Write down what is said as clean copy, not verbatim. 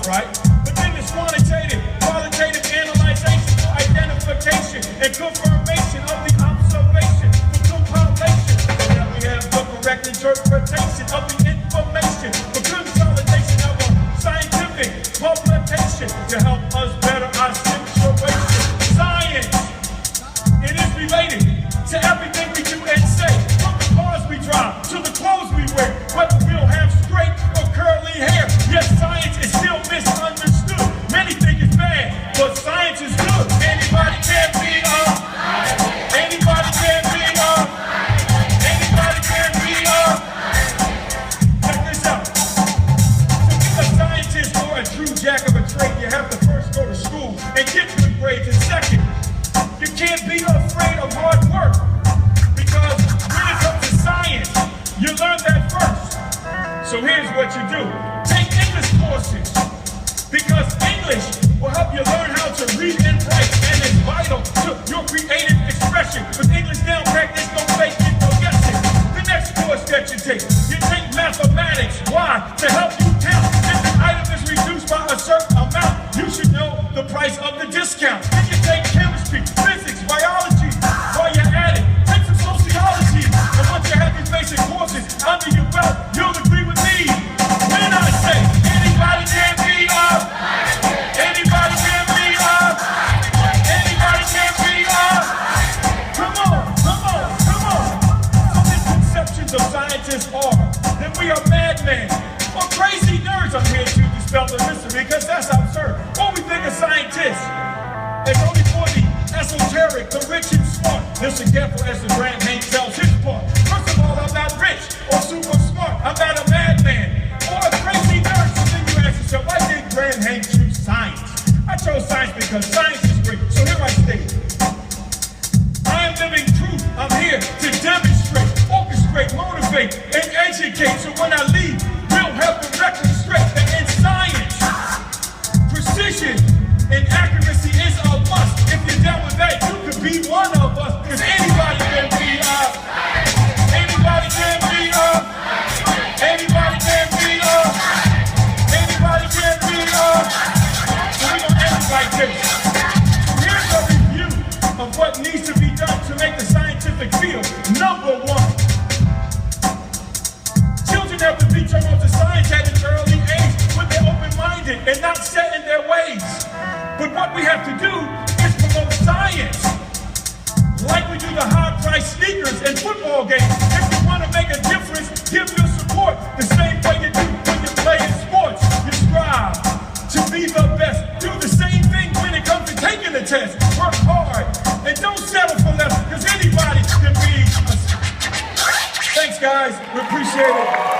right? But then there's qualitative analyzation, identification, and confirmation of the observation, the compilation, so that we have the correct interpretation of the information, the consolidation of a scientific publication to help us better our situation. Science, it is related to everything we do and say, from the cars we drive to the clothes we wear, whether we'll have straight or curly hair. Yes, science is still misunderstood. Many think it's bad, but science is good. Anybody can be Anybody can be Anybody can be Check this out. To be a scientist or a true jack of a trade, you have to first go to school and get good grades. And second, you can't be afraid of hard work, because when it comes to science, you learn that first. So here's what you do. Take English courses, because English will help you learn how to read and write, and it's vital to your creative expression. With English down pat, there's no fake it, no guessing. The next course that you take mathematics. Why? To help you count. If an item is reduced by a certain amount, you should know the price of the discount. Then you take chemistry, physics, biology. While you're at it, take some sociology. And once you have these basic courses under your belt, you'll agree with me when I say anybody can be Anybody can be Anybody can be Come on. So misconceptions of scientists are that we are madmen or crazy nerds. I'm here to dispel the mystery, because that's absurd. What we think of scientists is only for the esoteric, the rich and smart. Listen careful as the Grand Hank tells his part. First of all, I'm not rich or super smart. I'm not a madman or a crazy nerd. So then you ask yourself, why did Grand Hank choose science? I chose science because science is great. So here I state, I am living truth. I'm here to demonstrate, orchestrate, motivate, and educate. So when I leave, we'll have the record straight. That in science, precision and accuracy is a must. If you're down with that, you could be one of us. Because anybody can be Anybody can be Anybody can be Anybody can be So we're gonna end it like this. Here's a review of what needs to be done to make the scientific field number one. Children have to be turned on to science at an early age when they're open-minded and not set in their ways. But what we have to do is promote science, like we do the high-priced sneakers and football games. If you want to make a difference, give your support the same way you do when you play in sports. You strive to be the best. Do the same thing when it comes to taking the test. Work hard and don't settle for less, because anybody can be. Thanks, guys. We appreciate it.